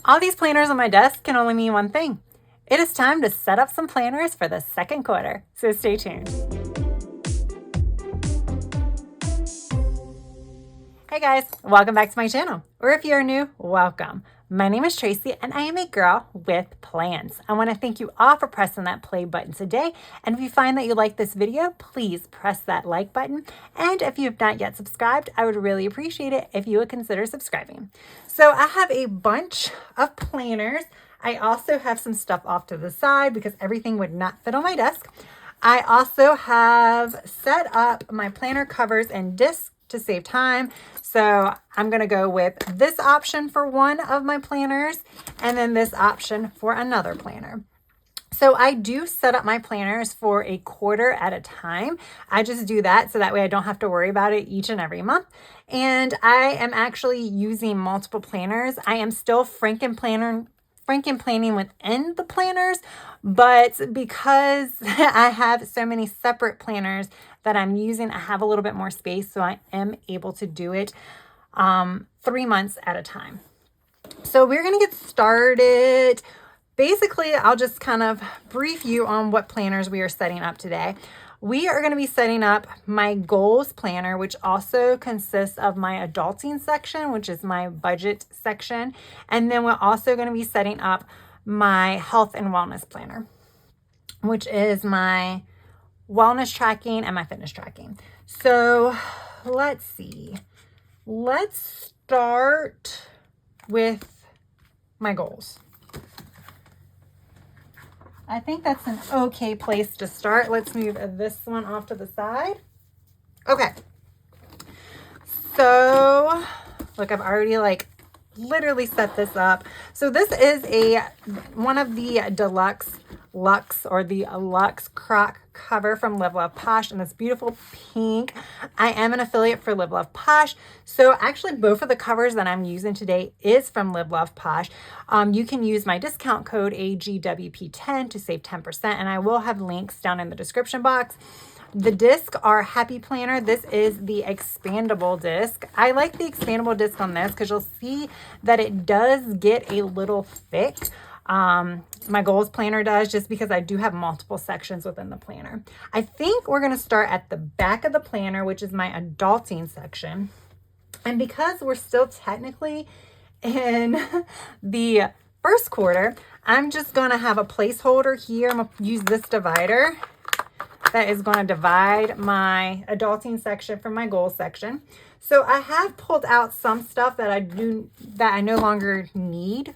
All these planners on my desk can only mean one thing. It is time to set up some planners for the second quarter, so stay tuned. Hey guys, welcome back to my channel, or if you're new, welcome. My name is Tracy and I am a girl with plans. I want to thank you all for pressing that play button today. And if you find that you like this video, please press that like button. And if you have not yet subscribed, I would really appreciate it if you would consider subscribing. So I have a bunch of planners. I also have some stuff off to the side because everything would not fit on my desk. I also have set up my planner covers and discs to save time. So I'm going to go with this option for one of my planners and then this option for another planner. So I do set up my planners for a quarter at a time. I just do that so that way I don't have to worry about it each and every month. And I am actually using multiple planners. I am still FrankenPlanning within the planners, but because I have so many separate planners that I'm using, I have a little bit more space, so I am able to do it 3 months at a time. So we're going to get started. Basically, I'll just kind of brief you on what planners we are setting up today. We are going to be setting up my goals planner, which also consists of my adulting section, which is my budget section. And then we're also going to be setting up my health and wellness planner, which is my wellness tracking and my fitness tracking. So let's see. Let's start with my goals. I think that's an okay place to start. Let's move this one off to the side. Okay. So, look, I've already literally set this up. So this is one of the deluxe Luxe or the Luxe Croc cover from Love Posh in this beautiful pink. I am an affiliate for Love Posh. So actually both of the covers that I'm using today is from Love Posh. You can use my discount code AGWP10 to save 10%, and I will have links down in the description box. The discs are Happy Planner. This is the expandable disc. I like the expandable disc on this because you'll see that it does get a little thick. My goals planner does, just because I do have multiple sections within the planner. I think we're going to start at the back of the planner, which is my adulting section. And because we're still technically in the first quarter, I'm just going to have a placeholder here. I'm going to use this divider that is going to divide my adulting section from my goals section. So I have pulled out some stuff that I no longer need,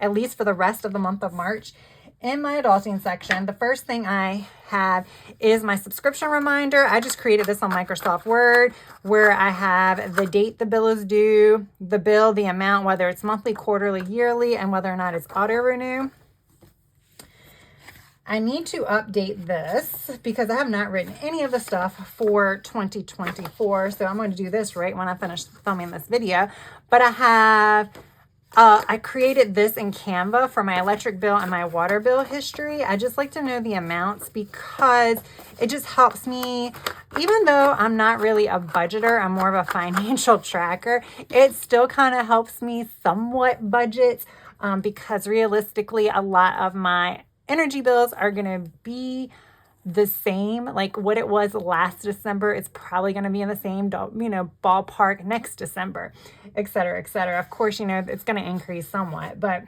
at least for the rest of the month of March. In my adulting section, the first thing I have is my subscription reminder. I just created this on Microsoft Word, where I have the date the bill is due, the bill, the amount, whether it's monthly, quarterly, yearly, and whether or not it's auto renew. I need to update this because I have not written any of the stuff for 2024. So I'm going to do this right when I finish filming this video. But I created this in Canva for my electric bill and my water bill history. I just like to know the amounts because it just helps me, even though I'm not really a budgeter, I'm more of a financial tracker. It still kind of helps me somewhat budget because realistically, a lot of my energy bills are going to be the same, like what it was last December. It's probably going to be in the same, ballpark next December, et cetera, et cetera. Of course, it's going to increase somewhat, but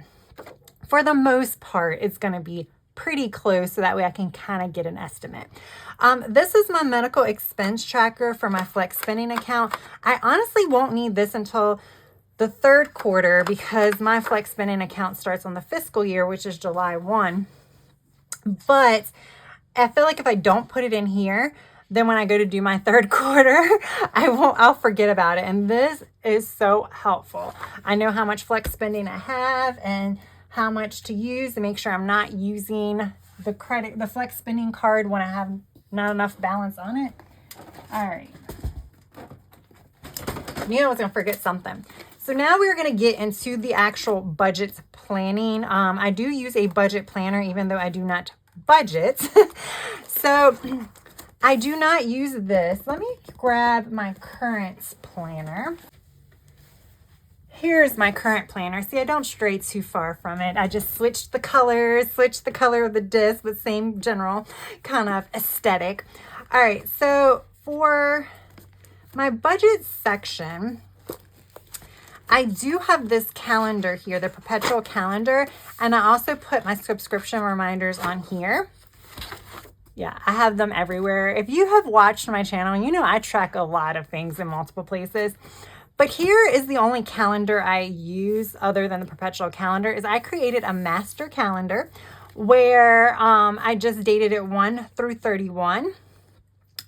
for the most part, it's going to be pretty close. So that way I can kind of get an estimate. This is my medical expense tracker for my flex spending account. I honestly won't need this until the third quarter because my flex spending account starts on the fiscal year, which is July 1. But I feel like if I don't put it in here, then when I go to do my third quarter, I'll forget about it. And this is so helpful. I know how much flex spending I have and how much to use to make sure I'm not using the flex spending card when I have not enough balance on it. All right. I was going to forget something. So now we're going to get into the actual budget planning. I do use a budget planner, even though I do not budget. So I do not use this. Let me grab my current planner. here's my current planner. See, I don't stray too far from it. I just switched the colors, switched the color of the disc, but same general kind of aesthetic. All right, so for my budget section, I do have this calendar here, the perpetual calendar, and I also put my subscription reminders on here. Yeah, I have them everywhere. If you have watched my channel, you know I track a lot of things in multiple places. But here is the only calendar I use other than the perpetual calendar. Is I created a master calendar where I just dated it 1 through 31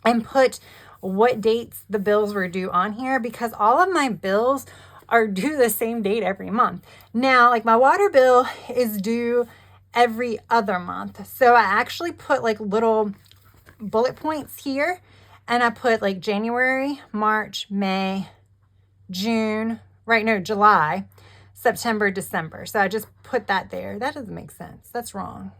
and put what dates the bills were due on here, because all of my bills are due the same date every month. Now, like my water bill is due every other month. So I actually put like little bullet points here, and I put like January, March, May, June, July, September, December. So I just put that there. That doesn't make sense. That's wrong.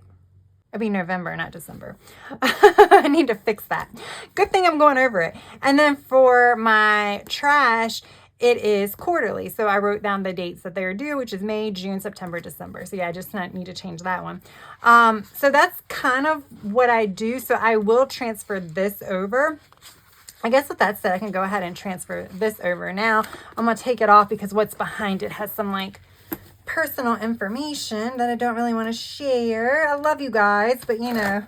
It'd be November, not December. I need to fix that. Good thing I'm going over it. And then for my trash, it is quarterly. So I wrote down the dates that they're due, which is May, June, September, December. So yeah, I just need to change that one. So that's kind of what I do. So I will transfer this over. I guess with that said, I can go ahead and transfer this over. Now I'm going to take it off because what's behind it has some like personal information that I don't really want to share. I love you guys, but you know,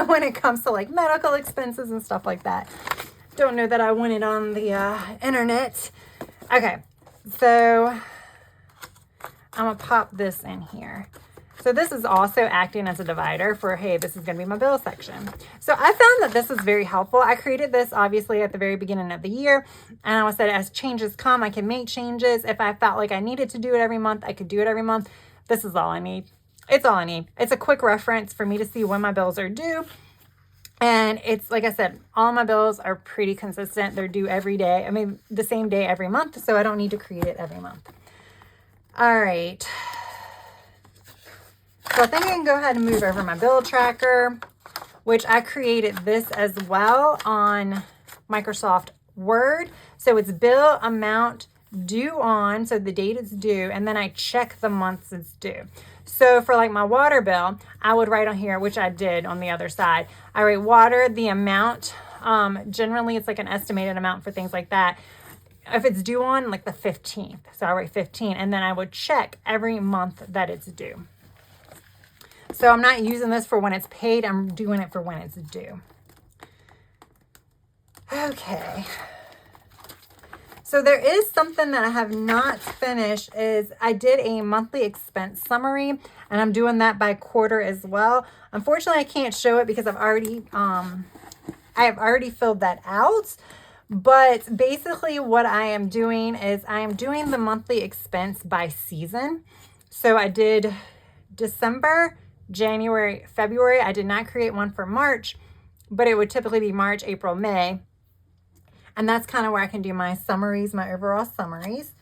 when it comes to like medical expenses and stuff like that, don't know that I want it on the internet. Okay, so I'm gonna pop this in here. So this is also acting as a divider for, hey, this is gonna be my bill section. So I found that this is very helpful. I created this obviously at the very beginning of the year, and I said as changes come, I can make changes. If I felt like I needed to do it every month, I could do it every month. This is all I need. It's all I need. It's a quick reference for me to see when my bills are due. And it's, like I said, all my bills are pretty consistent. They're due every day. I mean, the same day every month, so I don't need to create it every month. All right. So I think I can go ahead and move over my bill tracker, which I created this as well on Microsoft Word. So it's bill amount due on, so the date it's due, and then I check the months it's due. So for like my water bill, I would write on here, which I did on the other side. I write water, the amount. Generally, it's like an estimated amount for things like that. If it's due on like the 15th, so I write 15, and then I would check every month that it's due. So I'm not using this for when it's paid. I'm doing it for when it's due. Okay. So there is something that I have not finished is I did a monthly expense summary, and I'm doing that by quarter as well. Unfortunately, I can't show it because I have already filled that out. But basically what I am doing is I am doing the monthly expense by season. So I did December, January, February. I did not create one for March, but it would typically be March, April, May. And that's kind of where I can do my summaries, my overall summaries.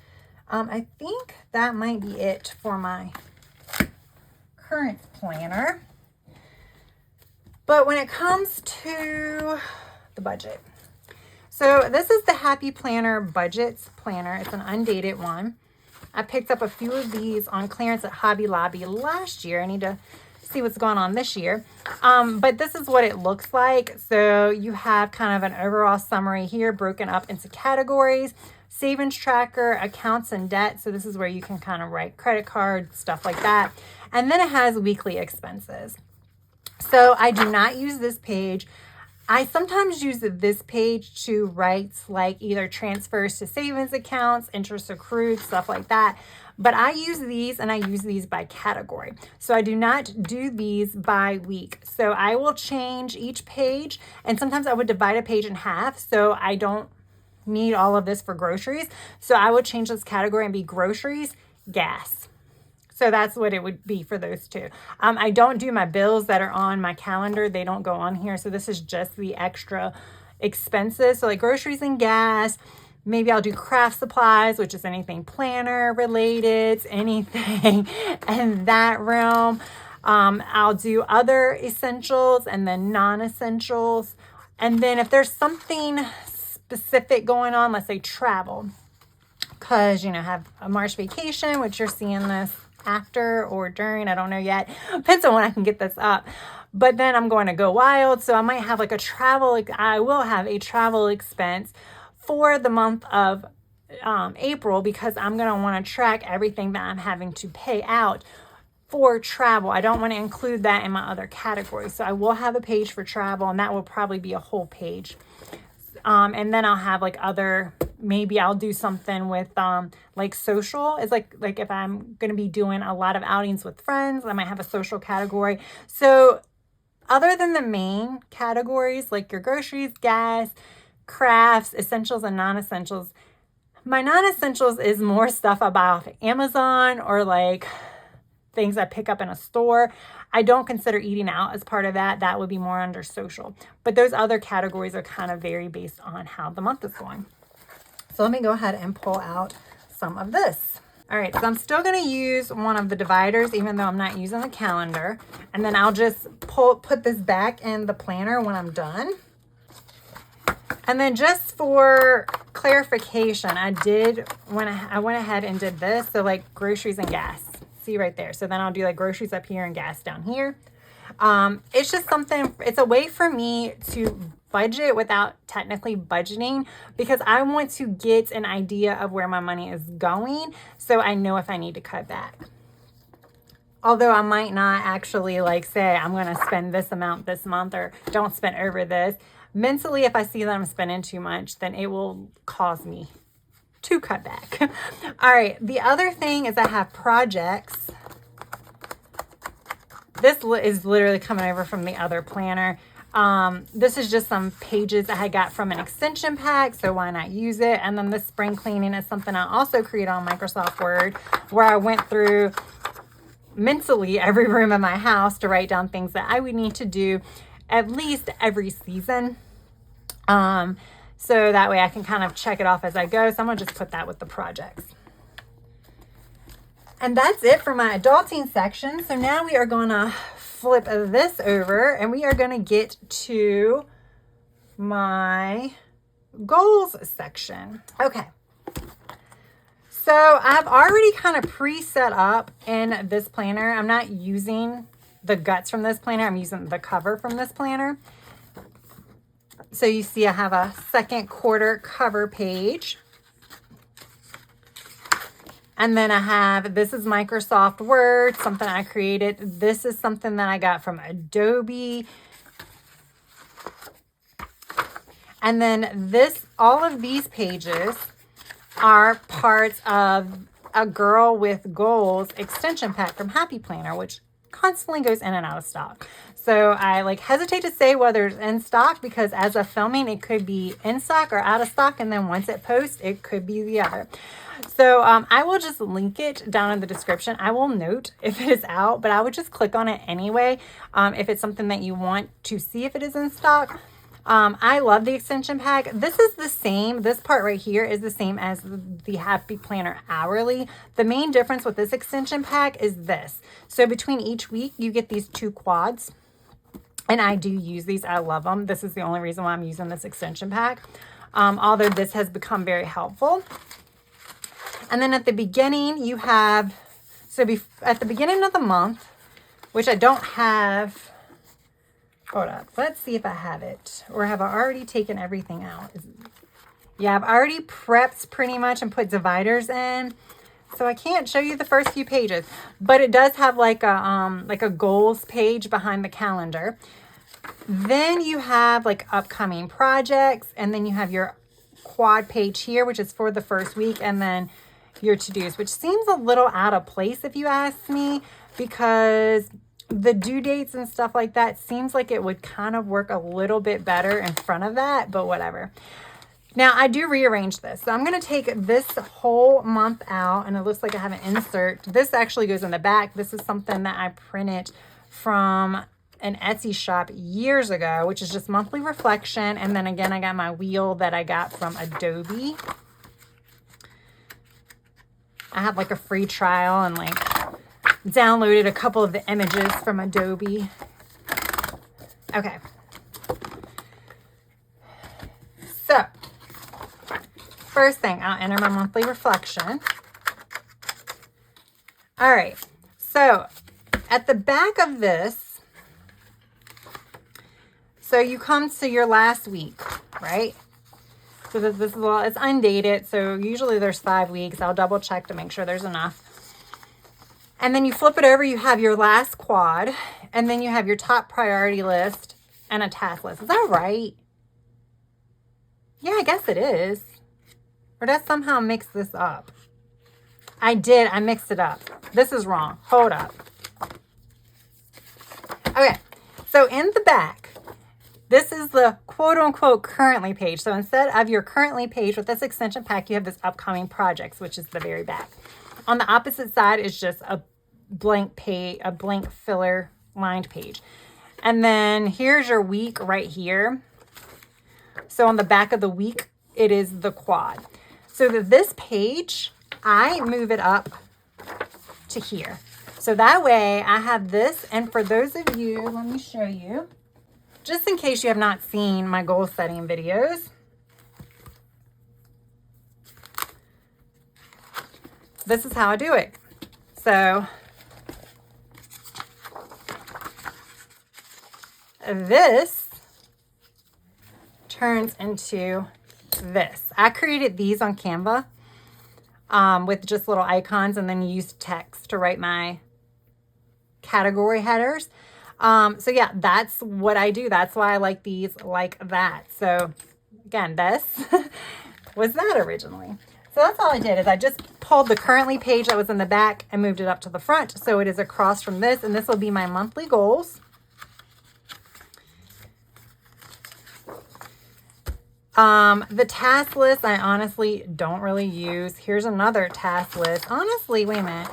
I think that might be it for my current planner. But when it comes to the budget, so this is the Happy Planner Budgets Planner. It's an undated one. I picked up a few of these on clearance at Hobby Lobby last year. I need to see what's going on this year. But this is what it looks like. So you have kind of an overall summary here broken up into categories, savings tracker, accounts and debt. So this is where you can kind of write credit cards, stuff like that. And then it has weekly expenses. So I do not use this page. I sometimes use this page to write like either transfers to savings accounts, interest accrued, stuff like that. But I use these, and I use these by category. So I do not do these by week. So I will change each page, and sometimes I would divide a page in half. So I don't need all of this for groceries. So I would change this category and be groceries, gas. So that's what it would be for those two. I don't do my bills that are on my calendar. They don't go on here. So this is just the extra expenses. So like groceries and gas. Maybe I'll do craft supplies, which is anything planner related, anything in that realm. I'll do other essentials and then non-essentials. And then if there's something specific going on, let's say travel, because, you know, have a March vacation, which you're seeing this after or during, I don't know yet. Depends on when I can get this up. But then I'm going to go wild, so I might have like I will have a travel expense for the month of April, because I'm going to want to track everything that I'm having to pay out for travel. I don't want to include that in my other categories. So I will have a page for travel, and that will probably be a whole page. And then I'll have like maybe I'll do something with like social. It's like if I'm going to be doing a lot of outings with friends, I might have a social category. So other than the main categories, like your groceries, gas, crafts, essentials, and non-essentials, my non-essentials is more stuff I buy off Amazon or like things I pick up in a store. I don't consider eating out as part of that. That would be more under social. But those other categories are kind of vary based on how the month is going. So let me go ahead and pull out some of this. All right, so I'm still going to use one of the dividers, even though I'm not using the calendar. And then I'll just put this back in the planner when I'm done. And then just for clarification, I went ahead and did this. So like groceries and gas. See right there. So then I'll do like groceries up here and gas down here. It's just something, it's a way for me to budget without technically budgeting, because I want to get an idea of where my money is going, so I know if I need to cut back. Although I might not actually like say I'm going to spend this amount this month, or don't spend over this. Mentally, if I see that I'm spending too much, then it will cause me to cut back. All right. The other thing is I have projects. This is literally coming over from the other planner. This is just some pages I got from an extension pack, so why not use it? And then the spring cleaning is something I also created on Microsoft Word, where I went through mentally every room in my house to write down things that I would need to do at least every season. So that way I can kind of check it off as I go. So I'm going to just put that with the projects. And that's it for my adulting section. So now we are going to flip this over and we are going to get to my goals section. Okay. So I've already kind of pre-set up in this planner. I'm not using the guts from this planner. I'm using the cover from this planner. So you see I have a second quarter cover page. And then I have, this is Microsoft Word, something I created. This is something that I got from Adobe. And then all of these pages are parts of a Girl with Goals extension pack from Happy Planner, which constantly goes in and out of stock. So I hesitate to say whether it's in stock, because as of filming, it could be in stock or out of stock. And then once it posts, it could be the other. So I will just link it down in the description. I will note if it is out, but I would just click on it anyway. If it's something that you want to see if it is in stock. I love the extension pack. This is the same. This part right here is the same as the Happy Planner Hourly. The main difference with this extension pack is this. So between each week, you get these 2 quads. And I do use these. I love them. This is the only reason why I'm using this extension pack. Although this has become very helpful. And then at the beginning, you have, at the beginning of the month, which I don't have, hold up, let's see if I have it, or have I already taken everything out? Yeah, I've already prepped pretty much and put dividers in, so I can't show you the first few pages, but it does have like a goals page behind the calendar. Then you have like upcoming projects, and then you have your quad page here, which is for the first week, and then your to-dos, which seems a little out of place if you ask me, because the due dates and stuff like that seems like it would kind of work a little bit better in front of that, but whatever. Now I do rearrange this. So I'm going to take this whole month out, and it looks like I have an insert. This actually goes in the back. This is something that I printed from an Etsy shop years ago, which is just monthly reflection. And then again, I got my wheel that I got from Adobe. I had like a free trial and downloaded a couple of the images from Adobe. Okay. So first thing, I'll enter my monthly reflection. All right, so at the back of this, so you come to your last week, right? So this is, well, it's undated, so usually there's 5 weeks. I'll double check to make sure there's enough. And then you flip it over, you have your last quad, and then you have your top priority list and a task list. Is that right? Yeah, I guess it is. Or did I somehow mix this up? I did. I mixed it up. This is wrong. Hold up. Okay. So in the back, this is the quote unquote currently page. So instead of your currently page with this extension pack, you have this upcoming projects, which is the very back. On the opposite side is just a blank page, a blank filler lined page. And then here's your week right here. So on the back of the week, it is the quad. So that this page, I move it up to here. So that way I have this. And for those of you, let me show you, just in case you have not seen my goal setting videos. This is how I do it. So this turns into this. I created these on Canva with just little icons and then used text to write my category headers. So yeah, that's what I do. That's why I like these like that. So again, this was that originally. So that's all I did is I just pulled the currently page that was in the back and moved it up to the front. So it is across from this, and this will be my monthly goals. The task list, I honestly don't really use. Here's another task list. Honestly, wait a minute.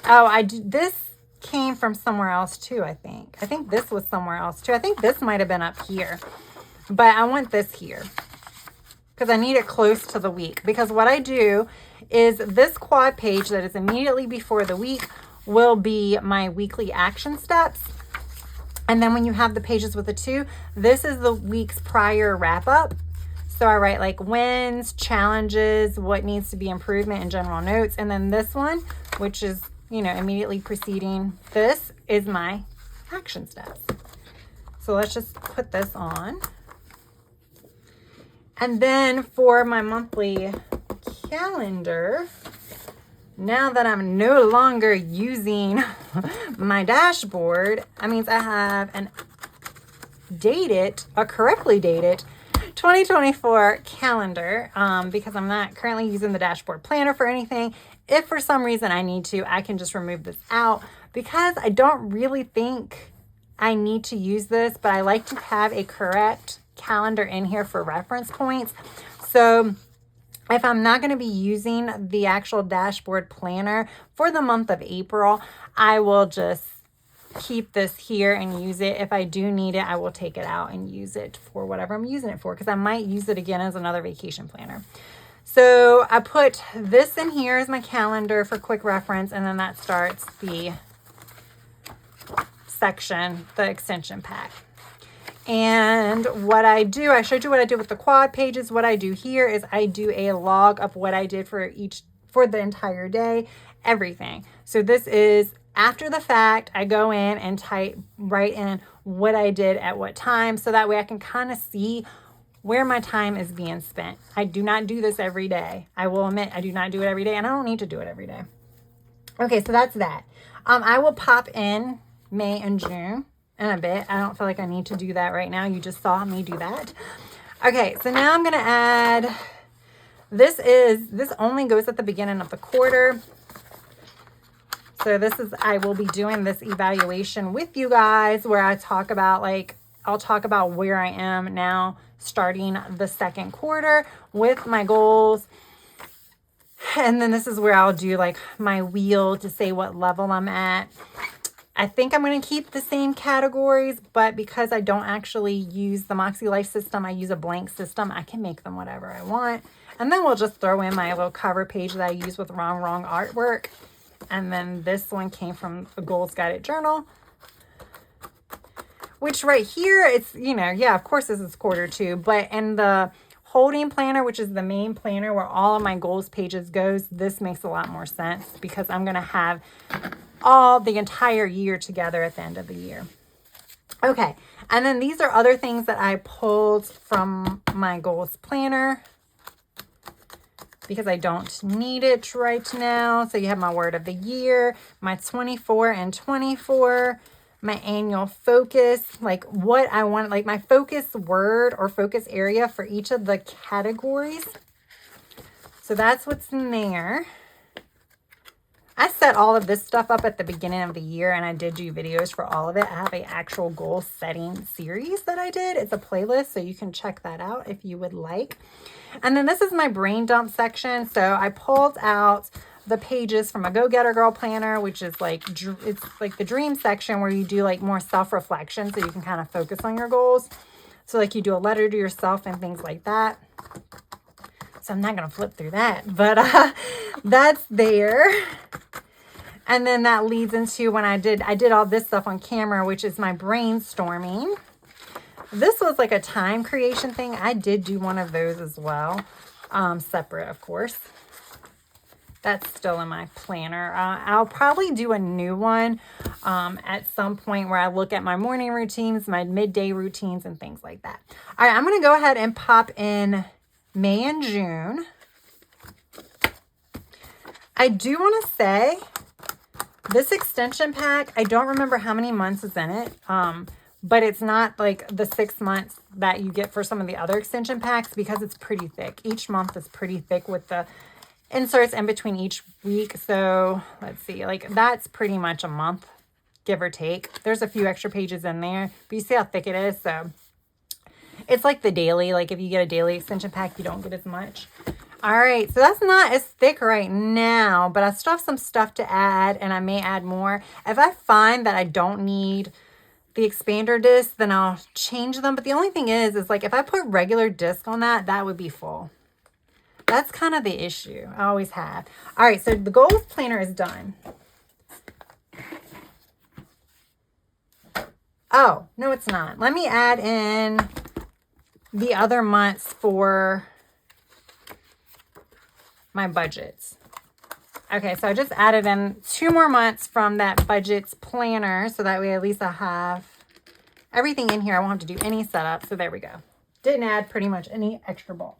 Oh, this came from somewhere else too, I think. I think this was somewhere else too. I think this might have been up here, but I want this here because I need it close to the week. Because what I do is this quad page that is immediately before the week will be my weekly action steps. And then when you have the pages with the 2, this is the week's prior wrap up. So I write like wins, challenges, what needs to be improvement, and general notes. And then this one, which is, you know, immediately preceding this, is my action steps. So let's just put this on. And then for my monthly calendar, now that I'm no longer using my dashboard, that means I have a correctly dated 2024 calendar because I'm not currently using the dashboard planner for anything. If for some reason I need to, I can just remove this out because I don't really think I need to use this, but I like to have a correct calendar in here for reference points. So if I'm not going to be using the actual dashboard planner for the month of April, I will just keep this here and use it. If I do need it, I will take it out and use it for whatever I'm using it for, because I might use it again as another vacation planner. So I put this in here as my calendar for quick reference, and then that starts the section, the extension pack. And what I do, I showed you what I did with the quad pages. What I do here is I do a log of what I did for the entire day, everything. So this is after the fact. I go in and write in what I did at what time, so that way I can kind of see where my time is being spent. I do not do this every day. I will admit I do not do it every day, and I don't need to do it every day. Okay, so that's that. I will pop in May and June in a bit. I don't feel like I need to do that right now. You just saw me do that. Okay, so now I'm going to add, this only goes at the beginning of the quarter. So I will be doing this evaluation with you guys where I talk about I'll talk about where I am now starting the second quarter with my goals. And then this is where I'll do like my wheel to say what level I'm at. I think I'm going to keep the same categories, but because I don't actually use the Moxie Life system, I use a blank system. I can make them whatever I want. And then we'll just throw in my little cover page that I use with wrong artwork. And then this one came from a Goals Guided Journal, which right here, it's, yeah, of course this is quarter 2, but in the holding planner, which is the main planner where all of my goals pages goes, this makes a lot more sense because I'm going to have all the entire year together at the end of the year. Okay, and then these are other things that I pulled from my goals planner because I don't need it right now. So you have my word of the year, my 24 and 24, my annual focus, like what I want, like my focus word or focus area for each of the categories. So that's what's in there. I set all of this stuff up at the beginning of the year, and I did do videos for all of it. I have an actual goal setting series that I did. It's a playlist, so you can check that out if you would like. And then this is my brain dump section. So I pulled out the pages from a Go-Getter Girl planner, which is like, it's like the dream section where you do like more self-reflection so you can kind of focus on your goals. So like you do a letter to yourself and things like that. So I'm not going to flip through that, but that's there. And then that leads into when I did all this stuff on camera, which is my brainstorming. This was like a time creation thing. I did do one of those as well, separate, of course. That's still in my planner. I'll probably do a new one at some point where I look at my morning routines, my midday routines, and things like that. All right, I'm going to go ahead and pop in May and June. I do want to say this extension pack, I don't remember how many months is in it, but it's not like the 6 months that you get for some of the other extension packs because it's pretty thick. Each month is pretty thick with the inserts in between each week. So let's see, like that's pretty much a month, give or take. There's a few extra pages in there, but you see how thick it is. So it's like the daily, like if you get a daily extension pack, you don't get as much. All right, so that's not as thick right now, but I still have some stuff to add, and I may add more. If I find that I don't need the expander disc, then I'll change them. But the only thing is like if I put regular disc on that, that would be full. That's kind of the issue I always have. All right, so the goals planner is done. Oh, no, it's not. Let me add in the other months for my budgets. Okay, so I just added in 2 more months from that budgets planner, so that way at least I have everything in here. I won't have to do any setup, so there we go. Didn't add pretty much any extra bulk.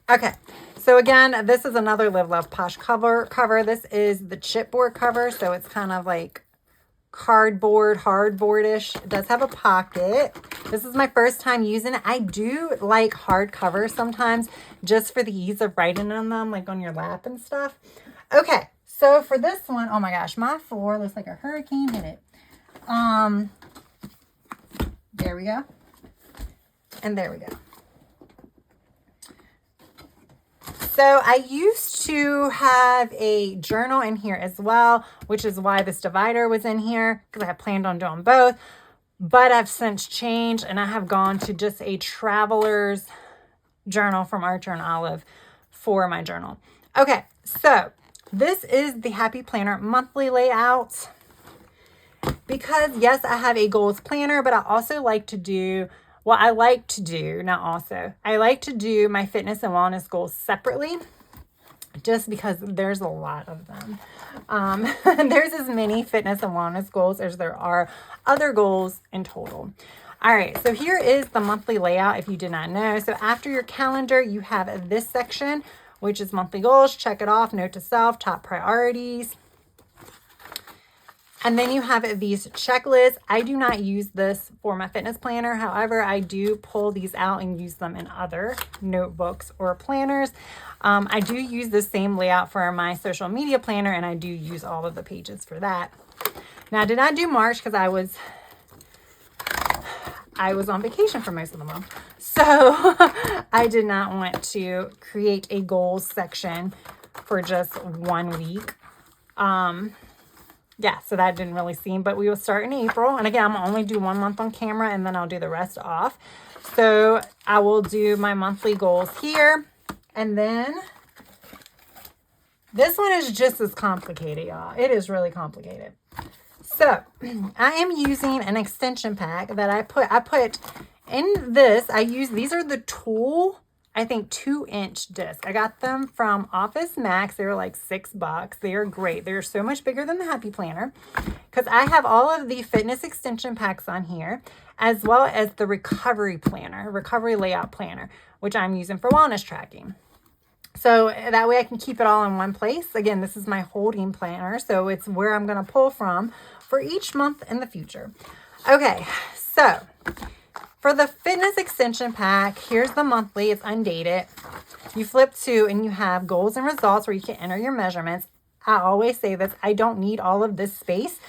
Okay, so again, this is another Live Love Posh cover. This is the chipboard cover, so it's kind of like cardboard, hardboard-ish. It does have a pocket. This is my first time using it. I do like hard covers sometimes just for the ease of writing on them, like on your lap and stuff. Okay, so for this one, oh my gosh, my floor looks like a hurricane hit it. There we go. And there we go. So I used to have a journal in here as well, which is why this divider was in here, because I had planned on doing both. But I've since changed, and I have gone to just a traveler's journal from Archer and Olive for my journal. Okay, so this is the Happy Planner monthly layout. Because, yes, I have a goals planner, but I also like to do... Well, I like to do my fitness and wellness goals separately, just because there's a lot of them. There's as many fitness and wellness goals as there are other goals in total. All right, so here is the monthly layout if you did not know. So after your calendar, you have this section, which is monthly goals. Check it off, note to self, top priorities. And then you have these checklists. I do not use this for my fitness planner. However, I do pull these out and use them in other notebooks or planners. I do use the same layout for my social media planner, and I do use all of the pages for that. Now, I did not do March because I was on vacation for most of the month. So I did not want to create a goals section for just 1 week. Yeah, so that didn't really seem, but we will start in April. And again, I'm gonna only do 1 month on camera, and then I'll do the rest off. So I will do my monthly goals here. And then this one is just as complicated, y'all. It is really complicated. So I am using an extension pack that I put in this, these are the Tool, I think 2-inch disc. I got them from Office Max. They were like $6. They are great. They're so much bigger than the Happy Planner because I have all of the fitness extension packs on here, as well as the recovery planner, recovery layout planner, which I'm using for wellness tracking. So that way I can keep it all in one place. Again, this is my holding planner, so it's where I'm going to pull from for each month in the future. Okay, so for the fitness extension pack, here's the monthly. It's undated. You flip to and you have goals and results where you can enter your measurements. I always say this, I don't need all of this space.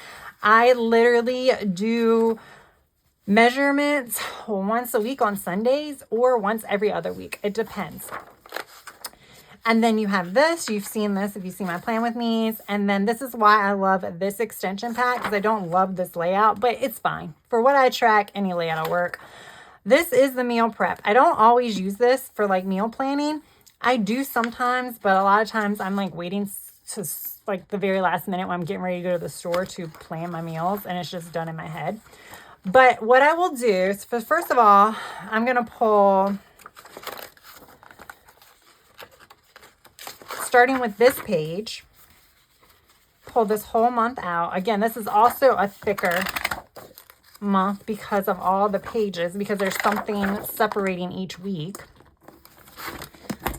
I literally do measurements once a week on Sundays or once every other week. It depends. And then you have this. You've seen this if you see my plan with me's. And then this is why I love this extension pack, because I don't love this layout, but it's fine. For what I track, any layout will work. This is the meal prep. I don't always use this for like meal planning. I do sometimes, but a lot of times I'm like waiting to like the very last minute when I'm getting ready to go to the store to plan my meals, and it's just done in my head. But what I will do is, first of all, I'm going to pull, starting with this page, pull this whole month out. Again, this is also a thicker month because of all the pages, because there's something separating each week.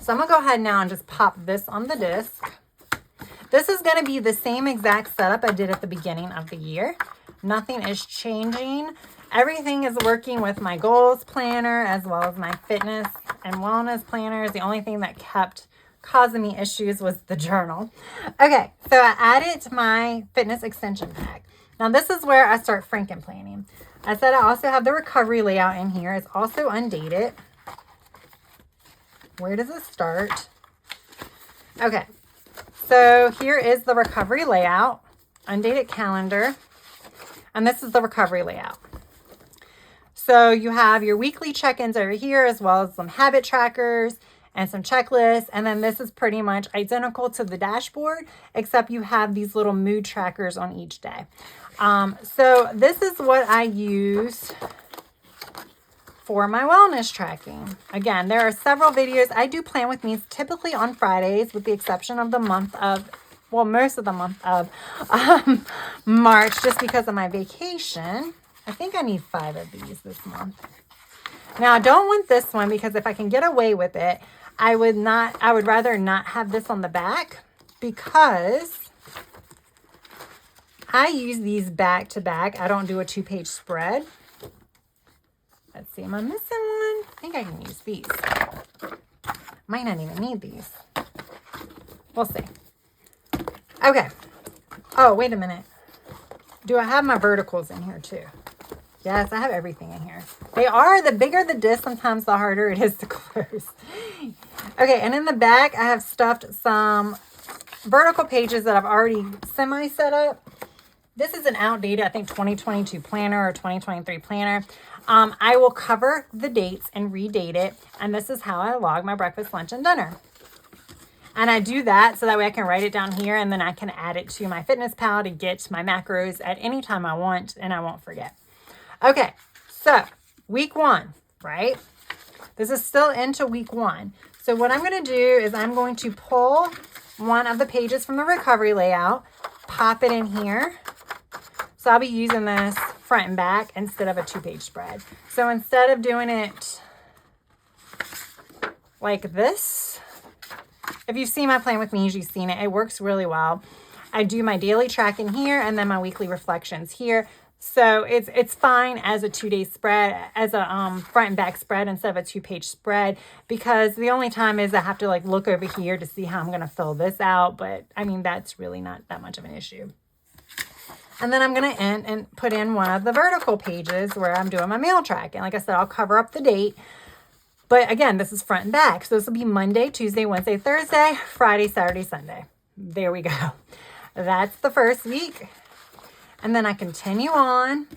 So I'm going to go ahead now and just pop this on the disc. This is going to be the same exact setup I did at the beginning of the year. Nothing is changing. Everything is working with my goals planner as well as my fitness and wellness planners. The only thing that kept causing me issues was the journal. Okay, so I added my fitness extension pack. Now this is where I start FrankenPlanning. I said I also have the recovery layout in here. It's also undated. Where does it start? Okay, so here is the recovery layout, undated calendar, and this is the recovery layout. So you have your weekly check-ins over here, as well as some habit trackers and some checklists. And then this is pretty much identical to the dashboard, except you have these little mood trackers on each day. So this is what I use for my wellness tracking. Again, there are several videos. I do plan with me typically on Fridays, with the exception of the month of, well, most of the month of March, just because of my vacation. I think I need 5 of these this month. Now, I don't want this one because if I can get away with it, I would rather not have this on the back, because I use these back to back. I don't do a 2-page spread. Let's see, am I missing one? I think I can use these. Might not even need these. We'll see. Okay. Oh, wait a minute. Do I have my verticals in here too? Yes, I have everything in here. They are, the bigger the disc, sometimes the harder it is to close. Okay, and in the back, I have stuffed some vertical pages that I've already semi-set up. This is an outdated, I think, 2022 planner or 2023 planner. I will cover the dates and redate it, and this is how I log my breakfast, lunch, and dinner. And I do that so that way I can write it down here, and then I can add it to my FitnessPal to get my macros at any time I want, and I won't forget. Okay, so week 1, right? This is still into week 1. So what I'm going to do is I'm going to pull one of the pages from the recovery layout, pop it in here. So I'll be using this front and back instead of a 2-page spread. So instead of doing it like this, if you've seen my plan with me, you've seen it. It works really well. I do my daily tracking here and then my weekly reflections here. So it's fine as a 2-day spread, as a front and back spread instead of a 2-page spread, because the only time is I have to like look over here to see how I'm going to fill this out. But I mean, that's really not that much of an issue. And then I'm going to put in one of the vertical pages where I'm doing my meal tracking. Like I said, I'll cover up the date. But again, this is front and back. So this will be Monday, Tuesday, Wednesday, Thursday, Friday, Saturday, Sunday. There we go. That's the first week. And then I continue on.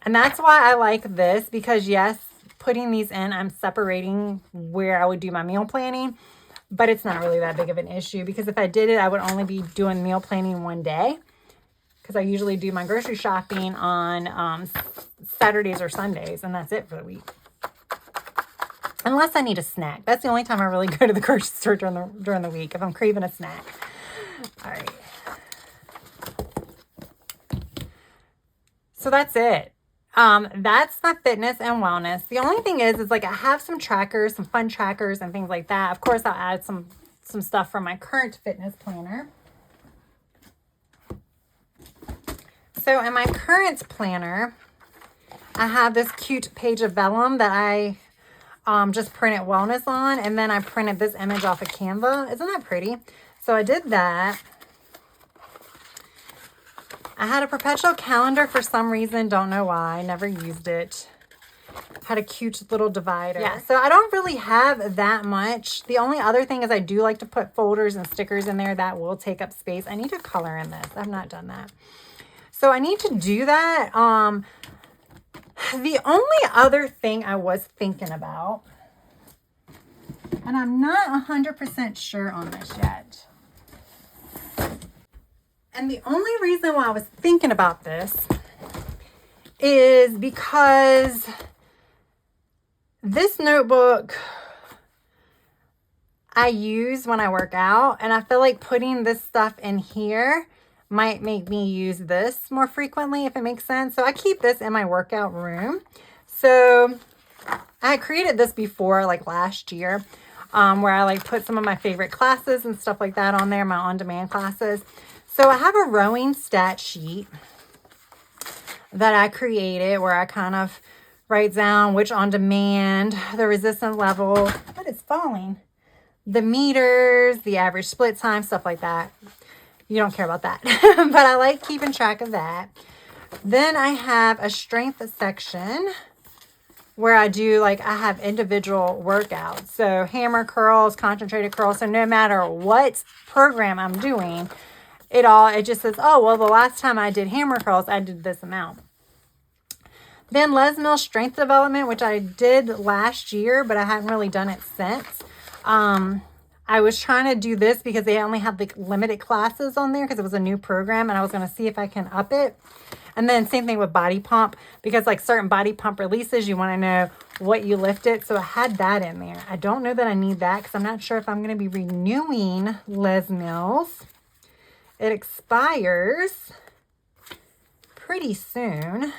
And that's why I like this, because yes, putting these in, I'm separating where I would do my meal planning, but it's not really that big of an issue, because if I did it, I would only be doing meal planning one day, because I usually do my grocery shopping on Saturdays or Sundays, and that's it for the week. Unless I need a snack. That's the only time I really go to the grocery store during the week, if I'm craving a snack. All right. So that's it. That's my fitness and wellness. The only thing is like I have some trackers, some fun trackers and things like that. Of course, I'll add some stuff from my current fitness planner. So in my current planner, I have this cute page of vellum that I just printed wellness on, and then I printed this image off of Canva. Isn't that pretty? So I did that. I had a perpetual calendar for some reason. Don't know why. Never used it. Had a cute little divider. Yeah, so I don't really have that much. The only other thing is I do like to put folders and stickers in there. That will take up space. I need to color in this. I've not done that. So I need to do that. The only other thing I was thinking about, and I'm not 100% sure on this yet. And the only reason why I was thinking about this is because this notebook I use when I work out, and I feel like putting this stuff in here might make me use this more frequently, if it makes sense. So I keep this in my workout room. So I created this before, like last year, where I like put some of my favorite classes and stuff like that on there, my on-demand classes. So I have a rowing stat sheet that I created where I kind of write down which on-demand, the resistance level, but it's falling, the meters, the average split time, stuff like that. You don't care about that, but I like keeping track of that. Then I have a strength section where I do, like, I have individual workouts. So hammer curls, concentrated curls. So no matter what program I'm doing, it just says, oh, well, the last time I did hammer curls, I did this amount. Then Les Mills strength development, which I did last year, but I haven't really done it since. I was trying to do this because they only had like limited classes on there because it was a new program, and I was going to see if I can up it. And then same thing with body pump, because like certain body pump releases, you want to know what you lifted. So I had that in there. I don't know that I need that because I'm not sure if I'm going to be renewing Les Mills. It expires pretty soon.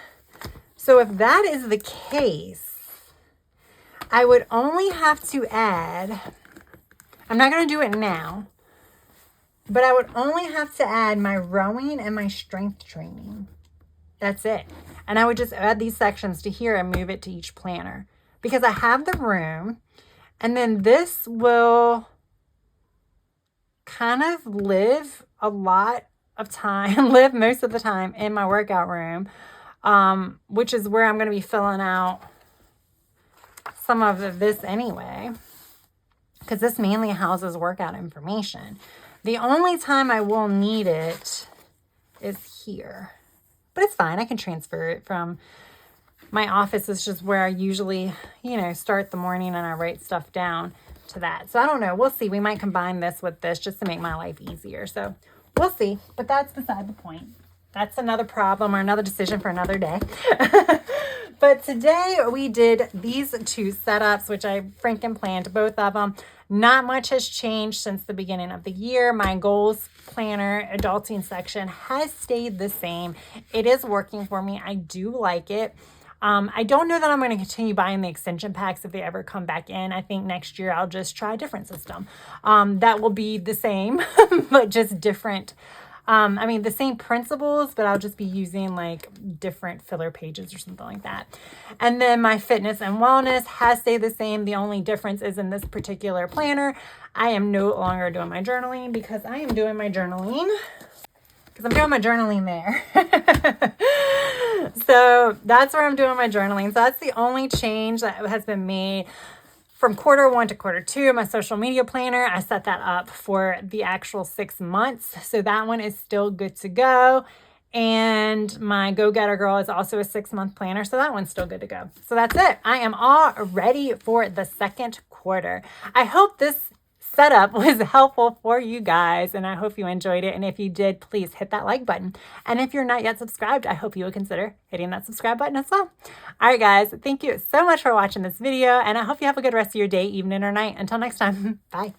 So if that is the case, I would only have to add, I'm not going to do it now, but I would only have to add my rowing and my strength training. That's it. And I would just add these sections to here and move it to each planner because I have the room, and then this will kind of live a lot of time, live most of the time in my workout room, which is where I'm going to be filling out some of this anyway, because this mainly houses workout information. The only time I will need it is here, but it's fine. I can transfer it from my office. It's just where I usually, start the morning and I write stuff down to that. So I don't know. We'll see. We might combine this with this just to make my life easier. So we'll see, but that's beside the point. That's another problem or another decision for another day. But today we did these two setups, which I FrankenPlanned both of them. Not much has changed since the beginning of the year. My goals planner adulting section has stayed the same. It is working for me. I do like it. I don't know that I'm going to continue buying the extension packs if they ever come back in. I think next year I'll just try a different system. That will be the same, but just different. The same principles, but I'll just be using like different filler pages or something like that. And then my fitness and wellness has stayed the same. The only difference is in this particular planner, I am no longer doing my journaling because I am doing my journaling because I'm doing my journaling there. So that's where I'm doing my journaling. So that's the only change that has been made from Q1 to Q2. My social media planner, I set that up for the actual 6 months. So that one is still good to go. And my Go Getter Girl is also a 6-month planner. So that one's still good to go. So that's it. I am all ready for the second quarter. I hope this setup was helpful for you guys, and I hope you enjoyed it. And if you did, please hit that like button. And if you're not yet subscribed, I hope you will consider hitting that subscribe button as well. All right, guys, thank you so much for watching this video, and I hope you have a good rest of your day, evening, or night. Until next time, bye.